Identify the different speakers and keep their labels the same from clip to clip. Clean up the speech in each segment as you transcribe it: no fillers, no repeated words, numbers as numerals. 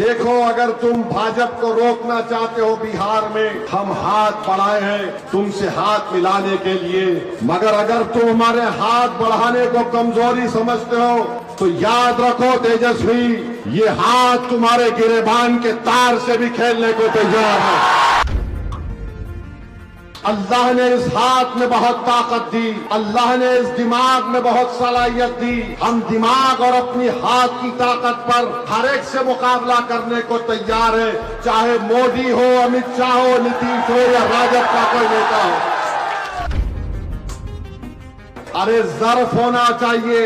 Speaker 1: देखो, अगर तुम भाजपा को रोकना चाहते हो बिहार में, हम हाथ बढ़ाए हैं तुमसे हाथ मिलाने के लिए। मगर अगर तुम हमारे हाथ बढ़ाने को कमजोरी समझते हो तो याद रखो तेजस्वी, ये हाथ तुम्हारे गिरेबान के तार से भी खेलने को तैयार है। अल्लाह ने इस हाथ में बहुत ताकत दी, अल्लाह ने इस दिमाग में बहुत सलाहियत दी। हम दिमाग और अपनी हाथ की ताकत पर हर एक से मुकाबला करने को तैयार है, चाहे मोदी हो, अमित शाह हो, नीतीश हो या राजद का कोई नेता हो। अरे ज़र्फ होना चाहिए।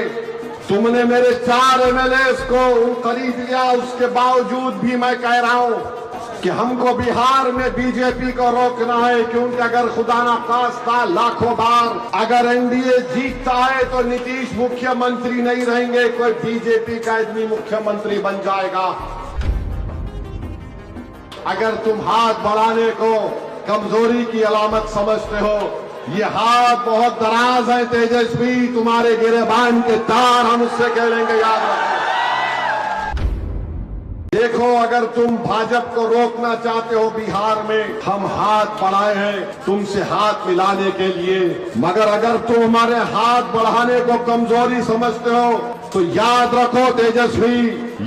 Speaker 1: तुमने मेरे 4 एमएलएस को खरीद लिया, उसके बावजूद भी मैं कह रहा हूं कि हमको बिहार में बीजेपी को रोकना है, क्योंकि अगर खुदा ना खास्ता लाखों बार अगर एनडीए जीतता है तो नीतीश मुख्यमंत्री नहीं रहेंगे, कोई बीजेपी का आदमी मुख्यमंत्री बन जाएगा। अगर तुम हाथ बढ़ाने को कमजोरी की अलामत समझते हो, ये हाथ बहुत दराज है तेजस्वी, तुम्हारे गिरेबान के तार हम उससे खेलेंगे, याद रखो। देखो, अगर तुम भाजपा को रोकना चाहते हो बिहार में, हम हाथ बढ़ाए हैं तुमसे हाथ मिलाने के लिए। मगर अगर तुम हमारे हाथ बढ़ाने को कमजोरी समझते हो तो याद रखो तेजस्वी,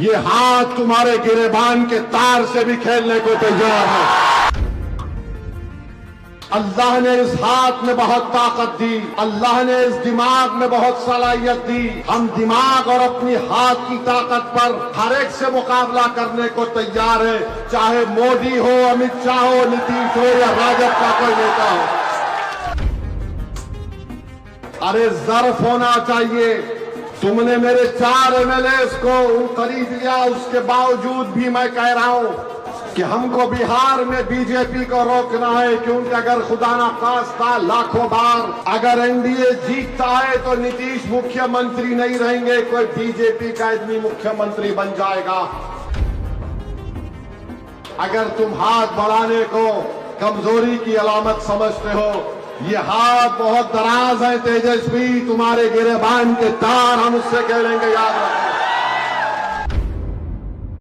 Speaker 1: ये हाथ तुम्हारे गिरेबान के तार से भी खेलने को तैयार है। अल्लाह ने इस हाथ में बहुत ताकत दी, अल्लाह ने इस दिमाग में बहुत सलाहियत दी। हम दिमाग और अपनी हाथ की ताकत पर हर एक से मुकाबला करने को तैयार है, चाहे मोदी हो, अमित शाह हो, नीतीश हो या राजद का कोई नेता हो। अरे ज़र्फ होना चाहिए। तुमने मेरे 4 एमएलएस को खरीद लिया, उसके बावजूद भी मैं कह रहा हूं कि हमको बिहार में बीजेपी को रोकना है, क्योंकि अगर खुदा ना खास्ता लाखों बार अगर एनडीए जीतता है तो नीतीश मुख्यमंत्री नहीं रहेंगे, कोई बीजेपी का आदमी मुख्यमंत्री बन जाएगा। अगर तुम हाथ बढ़ाने को कमजोरी की अलामत समझते हो, ये हाथ बहुत दराज है तेजस्वी, तुम्हारे गिरेबान के तार हम उससे खेलेंगे, याद रखो।